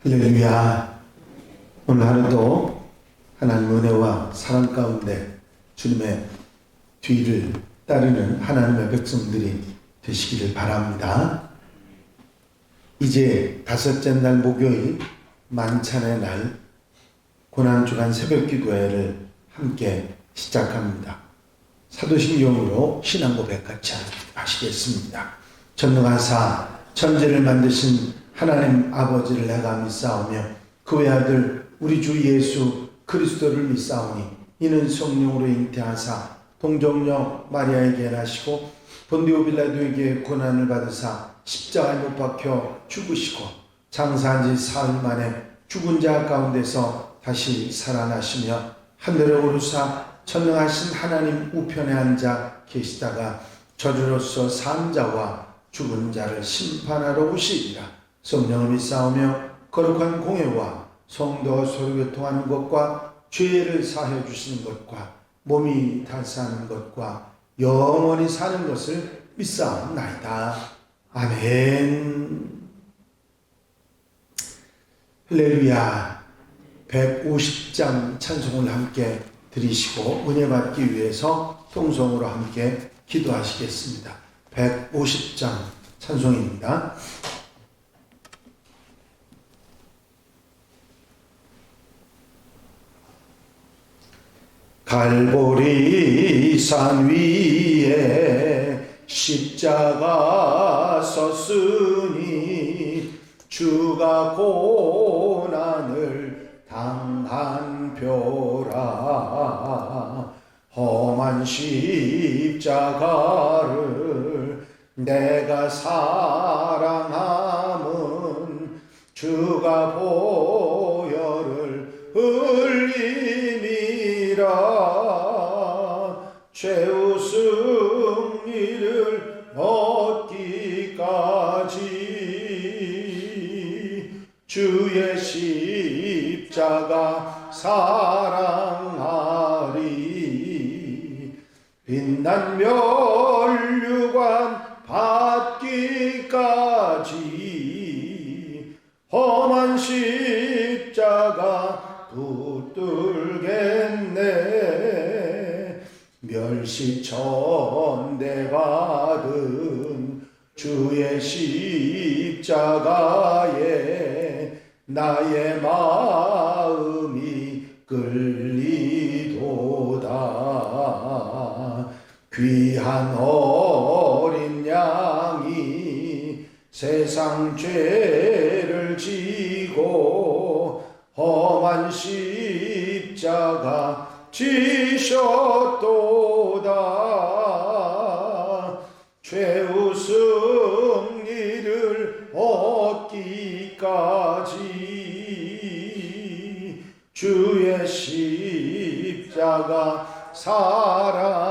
할렐루야. 오늘 하루도 하나님 은혜와 사랑 가운데 주님의 뒤를 따르는 하나님의 백성들이 되시기를 바랍니다. 이제 다섯째 날 목요일 만찬의 날 고난주간 새벽기도회를 함께 시작합니다. 사도신경으로 신앙 고백 같이 하시겠습니다. 전능하사 천지를 만드신 하나님 아버지를 내가 믿사오며 그 외아들 우리 주 예수 그리스도를 믿사오니 이는 성령으로 잉태하사 동정녀 마리아에게 나시고 본디오 빌라도에게 고난을 받으사 십자가에 못 박혀 죽으시고 장사한 지 사흘 만에 죽은 자 가운데서 다시 살아나시며 하늘에 오르사 전능하신 하나님 우편에 앉아 계시다가 저주로서 산 자와 죽은 자를 심판하러 오시리라. 성령을 믿사오며 거룩한 공예와 성도와 서로 교통하는 것과 죄를 사해 주시는 것과 몸이 달사하는 것과 영원히 사는 것을 믿사옵나이다. 아멘. 할렐루야. 150장 찬송을 함께 드리시고 은혜 받기 위해서 통성으로 함께 기도하시겠습니다. 150장 찬송입니다. 갈보리 산 위에 십자가 섰으니 주가 고난을 당한 표라. 험한 십자가를 내가 사랑함은 주가 보혈을 흘림이라. 최후 승리를 얻기까지 주의 십자가 사랑하리. 빛난 면류관 받기까지 험한 십자가 붙들겠네. 멸시천대 받은 주의 십자가에 나의 마음이 끌리도다. 귀한 어린 양이 세상 죄를 지고 험한 십자가 지셨도다. 최후 승리를 얻기까지 주의 십자가 사랑하리.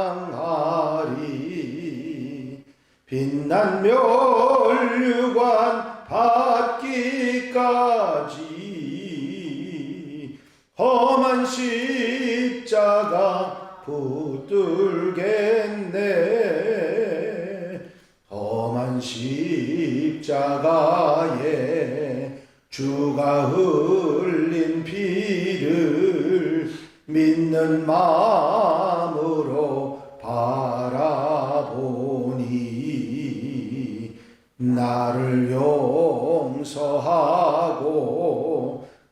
빛난 면류관 받기까지 험한 십자가 붙들겠네. 험한 십자가에 주가 흘린 피를 믿는 마음으로 바라보니 나를 용서하고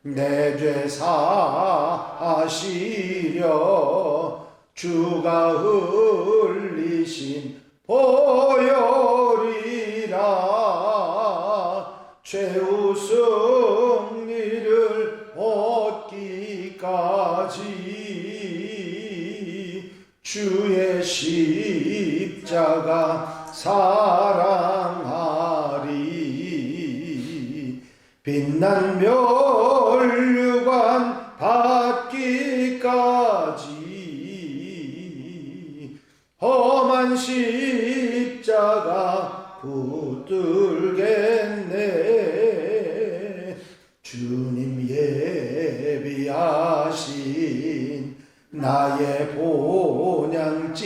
내 죄 사하시려 주가 흘리신 보혈이라. 최후 승리를 얻기까지 주의 십자가 사랑하리. 빛난 면류관 받기까지 험한 십자가 붙들겠네. 주님 예비하신 나의 본향집에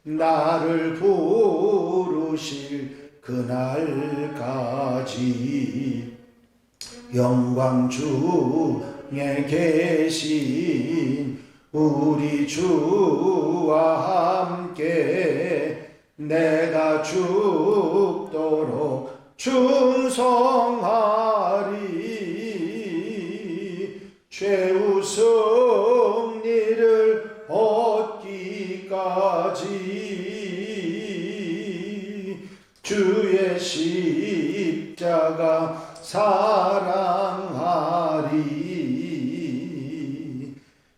나를 부르실 그날까지 영광 중에 계신 우리 주와 함께 내가 죽도록 충성하리. 최후 승리를 얻기까지 주의 십자가 사랑하리.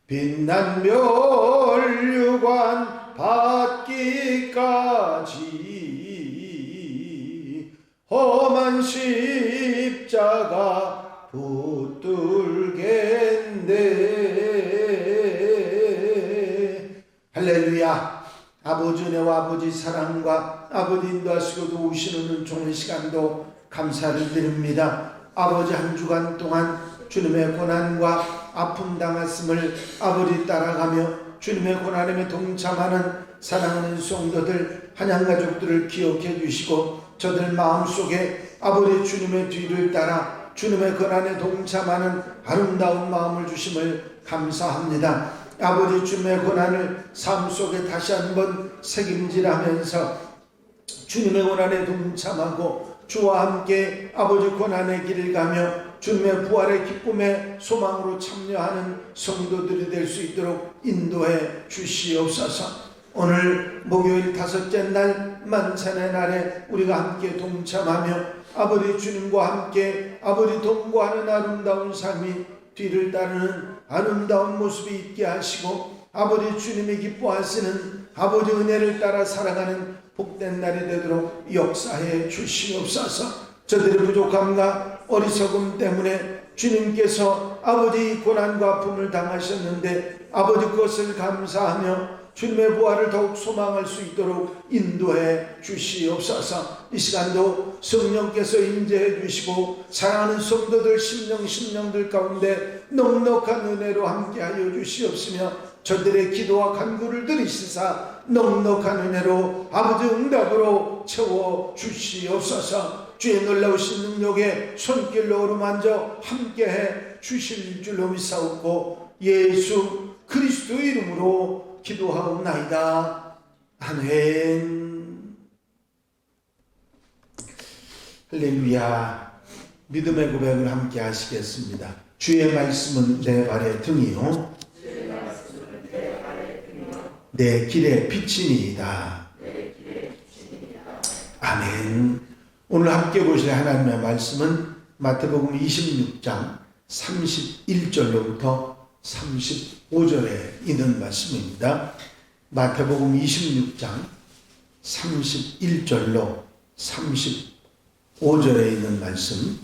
빛난 멸류관 받기까지 험한 십자가 붙들겠네. 할렐루야. 아버지 은혜와 아버지 사랑과 아버지 인도하시고 도우시는 은총의 시간도 감사를 드립니다. 아버지 한 주간 동안 주님의 고난과 아픔 당했음을 아버지 따라가며 주님의 고난에 동참하는 사랑하는 성도들 한양가족들을 기억해 주시고 저들 마음속에 아버지 주님의 뒤를 따라 주님의 고난에 동참하는 아름다운 마음을 주심을 감사합니다. 아버지 주님의 고난을 삶 속에 다시 한번 책임지라면서 주님의 고난에 동참하고 주와 함께 아버지 고난의 길을 가며 주님의 부활의 기쁨의 소망으로 참여하는 성도들이 될 수 있도록 인도해 주시옵소서. 오늘 목요일 다섯째 날 만찬의 날에 우리가 함께 동참하며 아버지 주님과 함께 아버지 동거하는 아름다운 삶이 뒤를 따르는 아름다운 모습이 있게 하시고 아버지 주님이 기뻐하시는 아버지 은혜를 따라 살아가는 복된 날이 되도록 역사해 주시옵소서. 저들의 부족함과 어리석음 때문에 주님께서 아버지 고난과 아픔을 당하셨는데 아버지 그것을 감사하며 주님의 부활을 더욱 소망할 수 있도록 인도해 주시옵소서. 이 시간도 성령께서 임재해 주시고 사랑하는 성도들 심령들 가운데 넉넉한 은혜로 함께하여 주시옵으며 저들의 기도와 간구를 들으시사 넉넉한 은혜로 아버지 응답으로 채워 주시옵소서. 주의 놀라우신 능력에 손길로 어루만져 함께해 주실 줄로 믿사옵고 예수 그리스도 이름으로 기도하옵나이다. 아멘. 할렐루야. 믿음의 고백을 함께 하시겠습니다. 주의 말씀은 내 발의 등이요 내 길의 빛이니이다. 아멘. 오늘 함께 보실 하나님의 말씀은 마태복음 26장 31절로부터 35절에 있는 말씀입니다. 마태복음 26장 31절로 35절에 있는 말씀.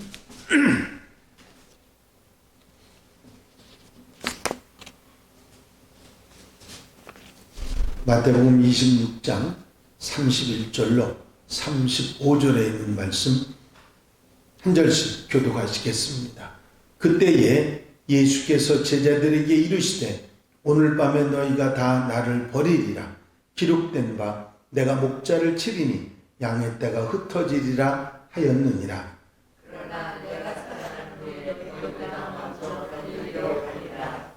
마태복음 26장 31절로 35절에 있는 말씀 한 절씩 교독하시겠습니다. 그때에 예수께서 제자들에게 이르시되 오늘 밤에 너희가 다 나를 버리리라. 기록된 바 내가 목자를 치리니 양의 떼가 흩어지리라 하였느니라.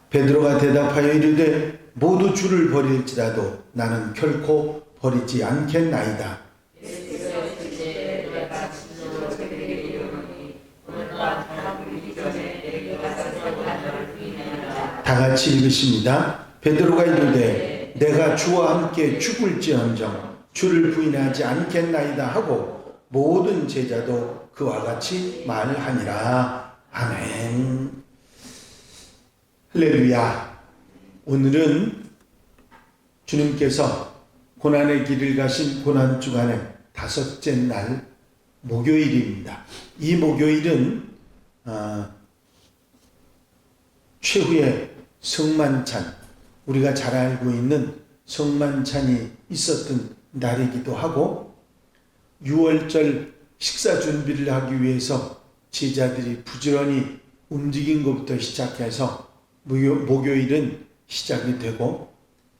베드로가 대답하여 이르되 모두 주를 버릴지라도 나는 결코 버리지 않겠나이다. 다같이 읽으십니다. 베드로가 이르되 내가 주와 함께 죽을지언정 주를 부인하지 않겠나이다 하고 모든 제자도 그와 같이 말하니라. 아멘. 할렐루야. 오늘은 주님께서 고난의 길을 가신 고난주간의 다섯째 날 목요일입니다. 이 목요일은 최후의 성만찬, 우리가 잘 알고 있는 성만찬이 있었던 날이기도 하고 6월절 식사 준비를 하기 위해서 제자들이 부지런히 움직인 것부터 시작해서 목요일은 시작이 되고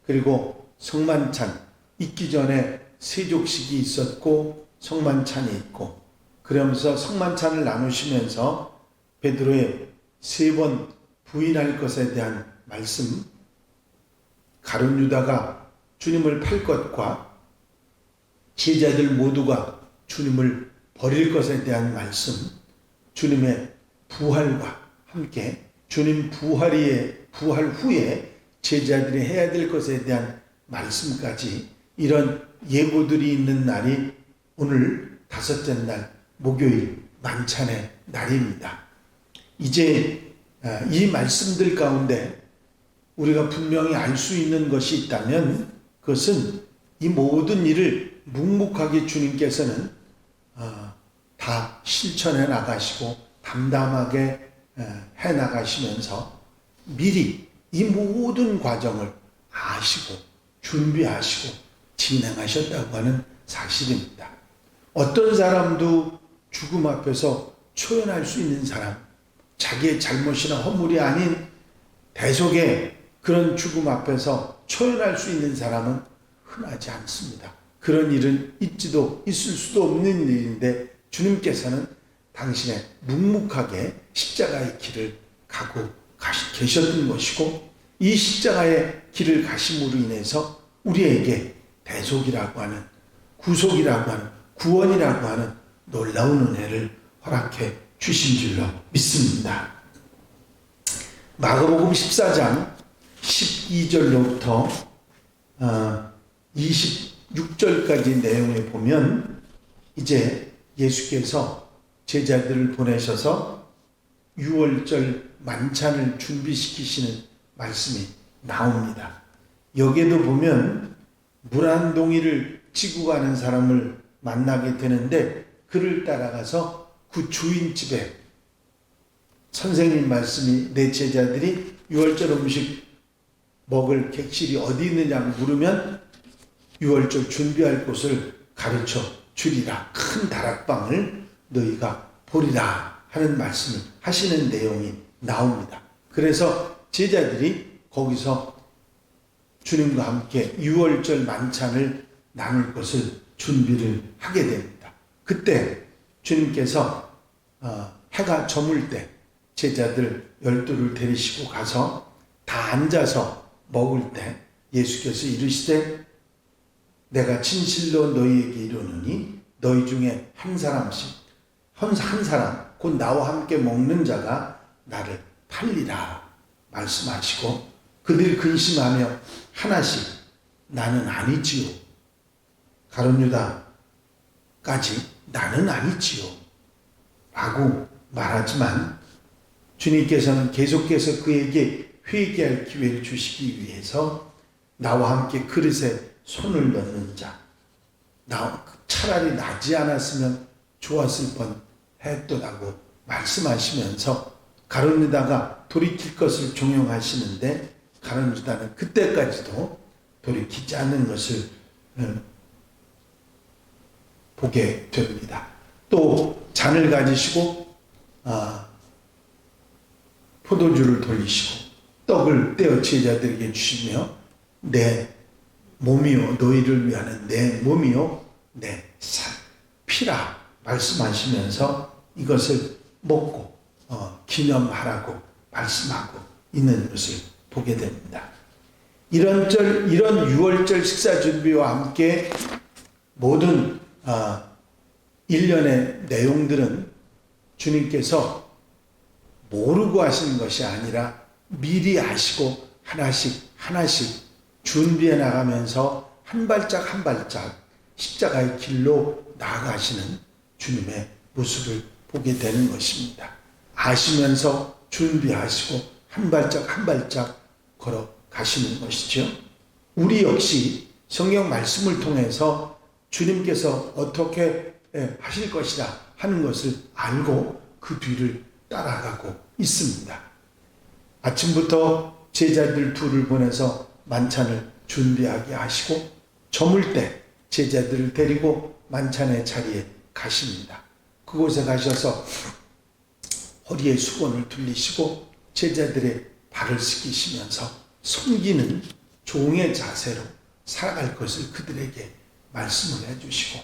그리고 성만찬 있기 전에 세족식이 있었고 성만찬이 있고 그러면서 성만찬을 나누시면서 베드로의 3번 부인할 것에 대한 말씀, 가룟 유다가 주님을 팔 것과 제자들 모두가 주님을 버릴 것에 대한 말씀, 주님의 부활과 함께 주님 부활 후에 제자들이 해야 될 것에 대한 말씀까지 이런 예고들이 있는 날이 오늘 5째 날 목요일 만찬의 날입니다. 이제 이 말씀들 가운데 우리가 분명히 알 수 있는 것이 있다면 그것은 이 모든 일을 묵묵하게 주님께서는 다 실천해 나가시고 담담하게 해 나가시면서 미리 이 모든 과정을 아시고 준비하시고 진행하셨다고 하는 사실입니다. 어떤 사람도 죽음 앞에서 초연할 수 있는 사람, 자기의 잘못이나 허물이 아닌 대속의 그런 죽음 앞에서 초연할 수 있는 사람은 흔하지 않습니다. 그런 일은 있을 수도 없는 일인데 주님께서는 당신의 묵묵하게 십자가의 길을 가고 계셨던 것이고 이 십자가의 길을 가심으로 인해서 우리에게 대속이라고 하는 구속이라고 하는 구원이라고 하는 놀라운 은혜를 허락해 주신 줄로 믿습니다. 마가복음 14장 12절로부터 26절까지 내용을 보면 이제 예수께서 제자들을 보내셔서 유월절 만찬을 준비시키시는 말씀이 나옵니다. 여기에도 보면 물 한 동이를 지고 가는 사람을 만나게 되는데 그를 따라가서 그 주인집에 선생님 말씀이 내 제자들이 유월절 음식 먹을 객실이 어디 있느냐고 물으면 유월절 준비할 곳을 가르쳐 주리라. 큰 다락방을 너희가 보리라 하는 말씀을 하시는 내용이 나옵니다. 그래서 제자들이 거기서 주님과 함께 유월절 만찬을 나눌 것을 준비를 하게 됩니다. 그때 주님께서 해가 저물 때 제자들 12를 데리시고 가서 다 앉아서 먹을 때 예수께서 이르시되 내가 진실로 너희에게 이르노니 너희 중에 한 사람씩 한 사람 곧 나와 함께 먹는 자가 나를 팔리라 말씀하시고 그들이 근심하며 하나씩 나는 아니지요 가룟 유다까지 나는 아니지요 라고 말하지만 주님께서는 계속해서 그에게 회개할 기회를 주시기 위해서 나와 함께 그릇에 손을 넣는 자 차라리 나지 않았으면 좋았을 뻔했더라고 말씀하시면서 가룟 유다가 돌이킬 것을 종용하시는데 가룟 유다는 그때까지도 돌이키지 않는 것을 보게 됩니다. 또 잔을 가지시고 포도주를 돌리시고 떡을 떼어 제자들에게 주시며 내 몸이요 너희를 위하는 내 몸이요 내 피라 말씀하시면서 이것을 먹고 기념하라고 말씀하고 있는 것을 보게 됩니다. 이런 유월절 식사 준비와 함께 모든 일련의 내용들은 주님께서 모르고 하시는 것이 아니라 미리 아시고 하나씩 준비해 나가면서 한 발짝 한 발짝 십자가의 길로 나아가시는 주님의 모습을 보게 되는 것입니다. 아시면서 준비하시고 한 발짝 한 발짝 걸어가시는 것이죠. 우리 역시 성경 말씀을 통해서 주님께서 어떻게 하실 것이라 하는 것을 알고 그 뒤를 따라가고 있습니다. 아침부터 제자들 둘을 보내서 만찬을 준비하게 하시고 저물 때 제자들을 데리고 만찬의 자리에 가십니다. 그곳에 가셔서 허리에 수건을 둘리시고 제자들의 발을 씻기시면서 섬기는 종의 자세로 살아갈 것을 그들에게 말씀을 해주시고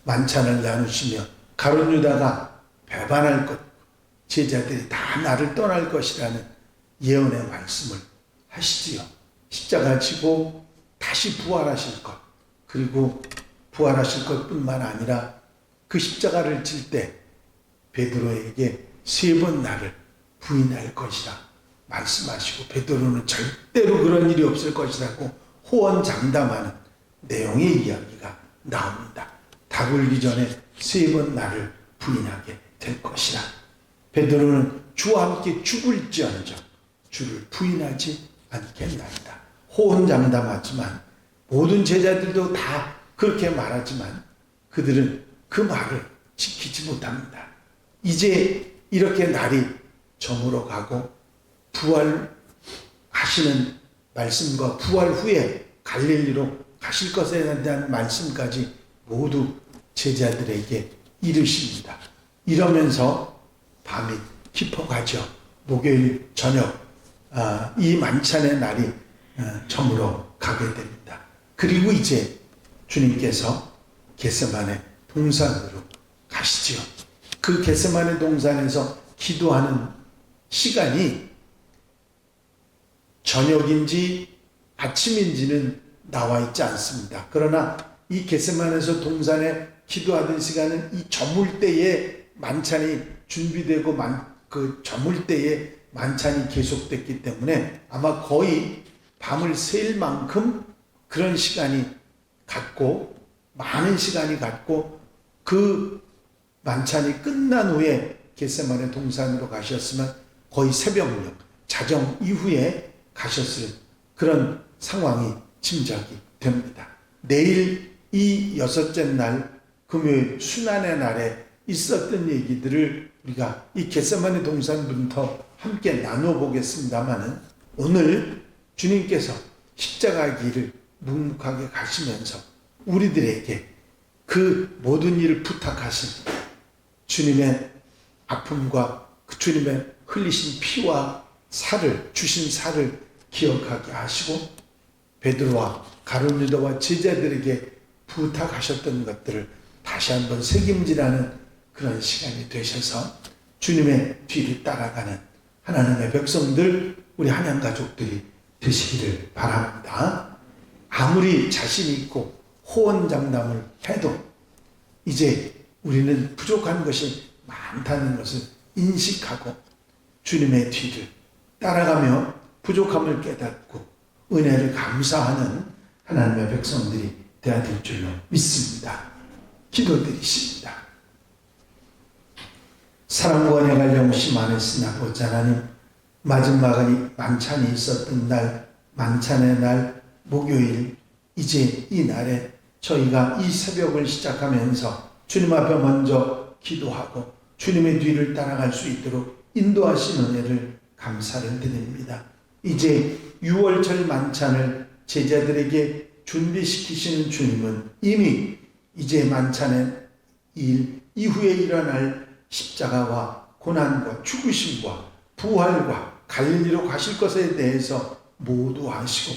만찬을 나누시며 가룟 유다가 배반할 것 제자들이 다 나를 떠날 것이라는 예언의 말씀을 하시지요. 십자가 지고 다시 부활하실 것, 그리고 부활하실 것뿐만 아니라 그 십자가를 질 때 베드로에게 3번 나를 부인할 것이라 말씀하시고, 베드로는 절대로 그런 일이 없을 것이라고 호언장담하는 내용의 이야기가 나옵니다. 닭 울기 전에 3번 나를 부인하게 될 것이라. 베드로는 주와 함께 죽을지언정 주를 부인하지 않겠나이다. 호언장담하지만 모든 제자들도 다 그렇게 말하지만 그들은 그 말을 지키지 못합니다. 이제 이렇게 날이 저물어 가고 부활하시는 말씀과 부활 후에 갈릴리로 가실 것에 대한 말씀까지 모두 제자들에게 이르십니다. 이러면서 밤이 깊어가죠. 목요일 저녁 이 만찬의 날이 저물어 가게 됩니다. 그리고 이제 주님께서 겟세마네 동산으로 가시지요. 그 겟세마네 동산에서 기도하는 시간이 저녁인지 아침인지는 나와 있지 않습니다. 그러나 이 겟세마네에서 동산에 기도하던 시간은 이 저물 때에 만찬이 준비되고 그 저물 때에 만찬이 계속됐기 때문에 아마 거의 밤을 새일 만큼 그런 시간이 갔고, 많은 시간이 갔고, 그 만찬이 끝난 후에 겟세마네 동산으로 가셨으면 거의 새벽녘 자정 이후에 가셨을 그런 상황이 짐작이 됩니다. 내일 이 6째 날 금요일 순환의 날에 있었던 얘기들을 우리가 이 겟세마네 동산부터 함께 나눠보겠습니다마는, 오늘 주님께서 십자가 길을 묵묵하게 가시면서 우리들에게 그 모든 일을 부탁하신 주님의 아픔과 그 주님의 흘리신 피와 살을 주신 살을 기억하게 하시고, 베드로와 가룟 유다와 제자들에게 부탁하셨던 것들을 다시 한번 새김질하는 그런 시간이 되셔서 주님의 뒤를 따라가는 하나님의 백성들, 우리 한양 가족들이 되시기를 바랍니다. 아무리 자신 있고 호언장담을 해도 이제 우리는 부족한 것이 많다는 것을 인식하고 주님의 뒤를 따라가며 부족함을 깨닫고 은혜를 감사하는 하나님의 백성들이 되어야 될 줄로 믿습니다. 기도드리십니다. 사랑과 은혜가 영시 많으신 아버지 하나님, 마지막 만찬이 있었던 날, 만찬의 날 목요일, 이제 이 날에 저희가 이 새벽을 시작하면서 주님 앞에 먼저 기도하고 주님의 뒤를 따라갈 수 있도록 인도하신 은혜를 감사를 드립니다. 이제 6월절 만찬을 제자들에게 준비시키시는 주님은 이미 이제 만찬의 일 이후에 일어날 십자가와 고난과 죽으심과 부활과 갈릴리로 가실 것에 대해서 모두 아시고,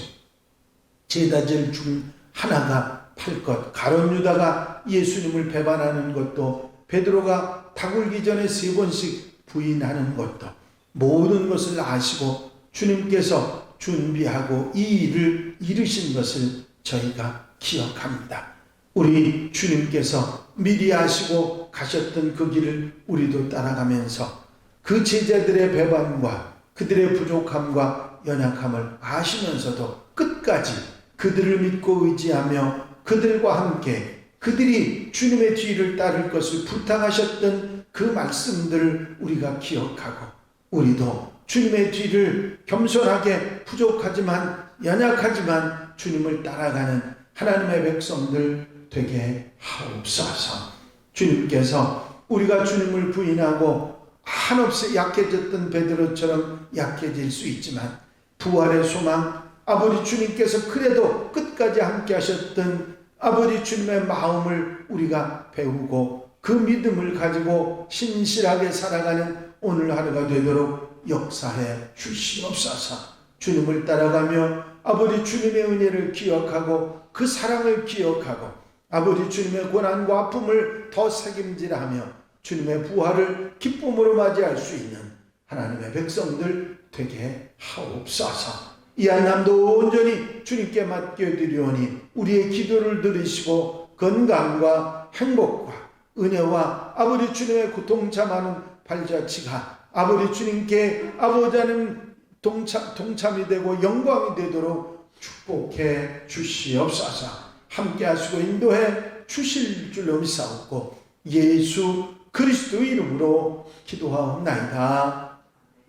제자들 중 하나가 팔 것, 가룟 유다가 예수님을 배반하는 것도, 베드로가 닭 울기 전에 3번씩 부인하는 것도, 모든 것을 아시고 주님께서 준비하고 이 일을 이루신 것을 저희가 기억합니다. 우리 주님께서 미리 아시고 가셨던 그 길을 우리도 따라가면서 그 제자들의 배반과 그들의 부족함과 연약함을 아시면서도 끝까지 그들을 믿고 의지하며 그들과 함께 그들이 주님의 뒤를 따를 것을 부탁하셨던 그 말씀들을 우리가 기억하고, 우리도 주님의 뒤를 겸손하게 부족하지만 연약하지만 주님을 따라가는 하나님의 백성들 되게 하옵소서. 주님께서 우리가 주님을 부인하고 한없이 약해졌던 베드로처럼 약해질 수 있지만, 부활의 소망, 아버지 주님께서 그래도 끝까지 함께 하셨던 아버지 주님의 마음을 우리가 배우고 그 믿음을 가지고 신실하게 살아가는 오늘 하루가 되도록 역사해 주시옵소서. 주님을 따라가며 아버지 주님의 은혜를 기억하고 그 사랑을 기억하고 아버지 주님의 고난과 아픔을 더 책임지라하며 주님의 부활을 기쁨으로 맞이할 수 있는 하나님의 백성들 되게 하옵소서. 이 한남도 온전히 주님께 맡겨드리오니 우리의 기도를 들으시고 건강과 행복과 은혜와 아버지 주님의 고통참하는 발자취가 아버지 주님께 아버지 하나님 동참이 되고 영광이 되도록 축복해 주시옵소서. 함께 하시고 인도해 주실 줄로 믿사옵고 예수 그리스도 이름으로 기도하옵나이다.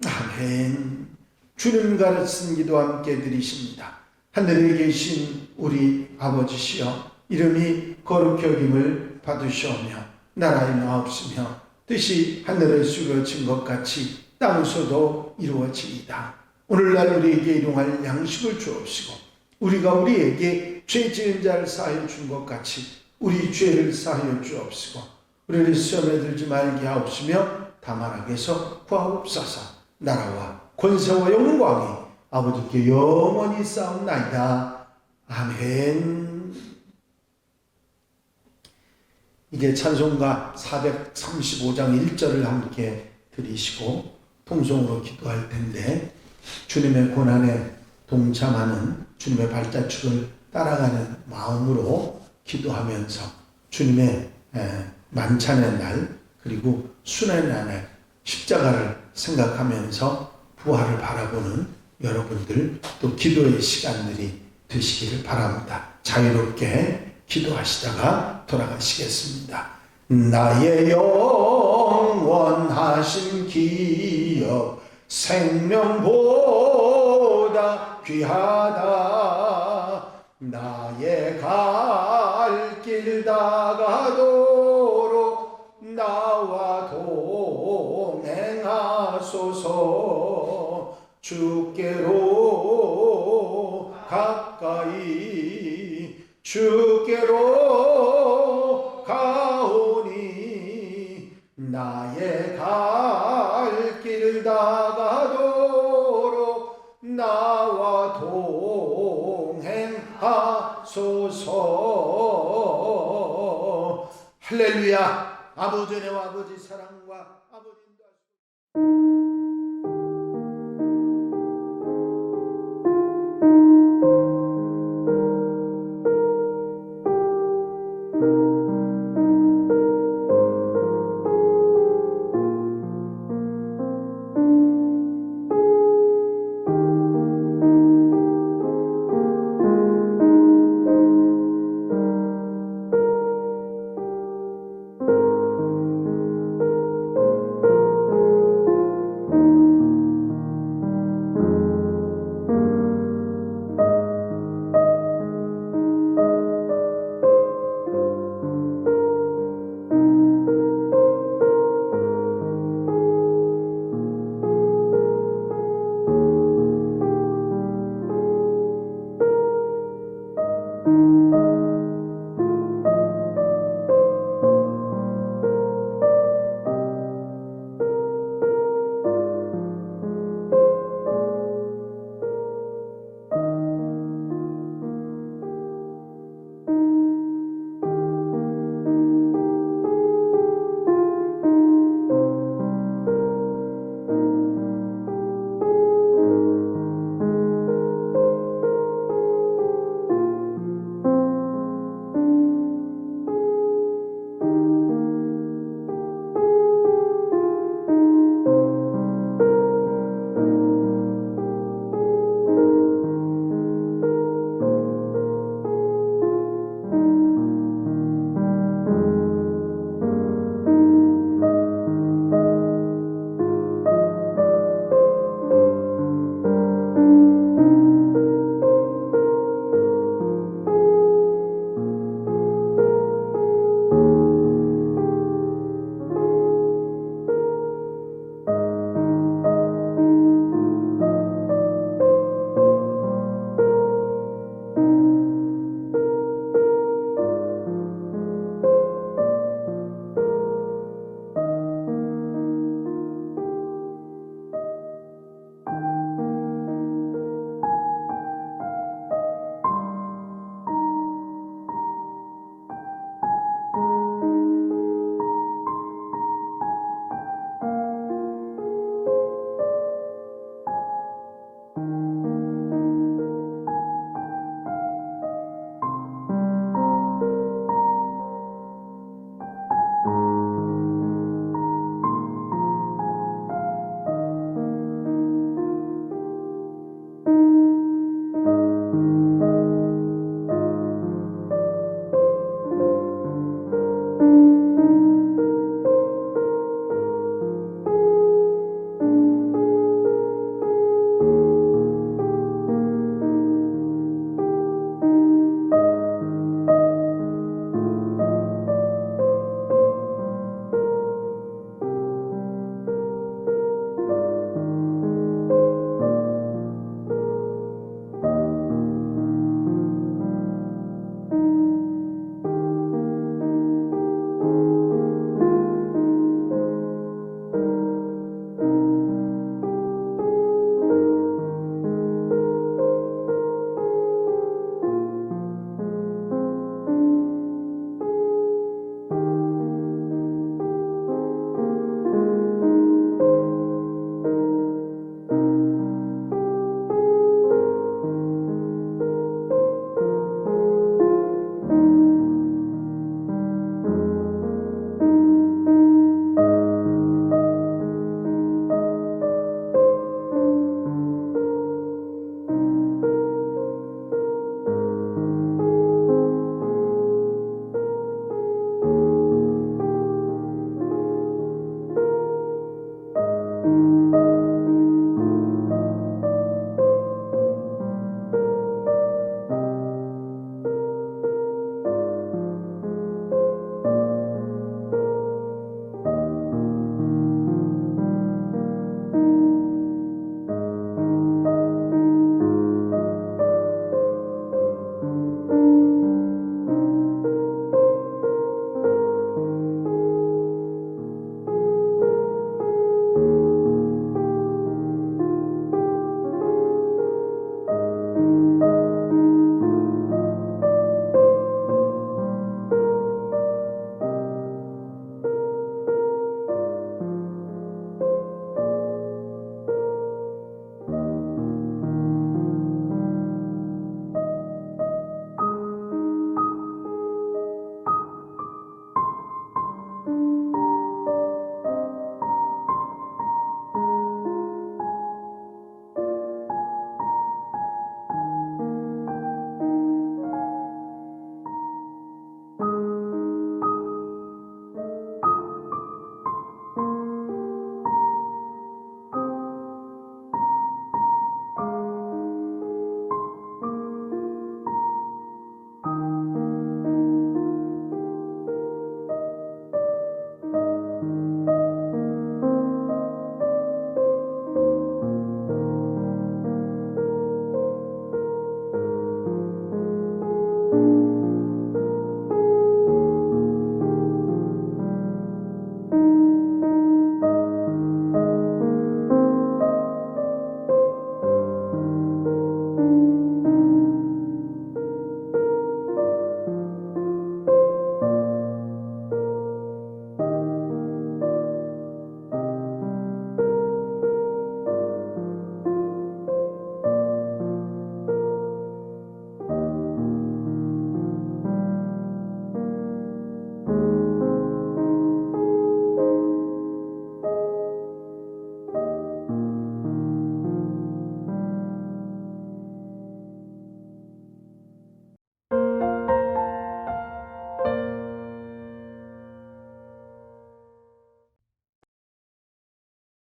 아멘. 주님 가르친 기도 함께 드리십니다. 하늘에 계신 우리 아버지시여, 이름이 거룩히 여김을 받으시오며 나라의 나옵시며 뜻이 하늘에서 이루어진 것 같이 땅에서도 이루어지이다. 오늘날 우리에게 일용할 양식을 주옵시고 우리가 우리에게 죄 지은 자를 사하여 준 것 같이 우리 죄를 사하여 주옵시고 우리를 시험에 들지 말게 하옵시며 다만 악에서 구하옵소서. 나라와 권세와 영광이 아버지께 영원히 쌓옵나이다. 아멘. 이제 찬송가 435장 1절을 함께 드리시고 통성으로 기도할 텐데, 주님의 고난에 동참하는 주님의 발자취를 따라가는 마음으로 기도하면서 주님의 만찬의 날 그리고 순환의 날 십자가를 생각하면서 부활을 바라보는 여러분들 또 기도의 시간들이 되시기를 바랍니다. 자유롭게 기도하시다가 돌아가시겠습니다. 나의 영원하신 기업 생명보다 귀하다. 나의 갈 길 다가도록 나와 동행하소서. 주께로 가까이 주께로 가오니 나의 갈 길 다가도록 나와 동행하소서. 할렐루야. 아버지 은혜와 아버지 사랑과 아버지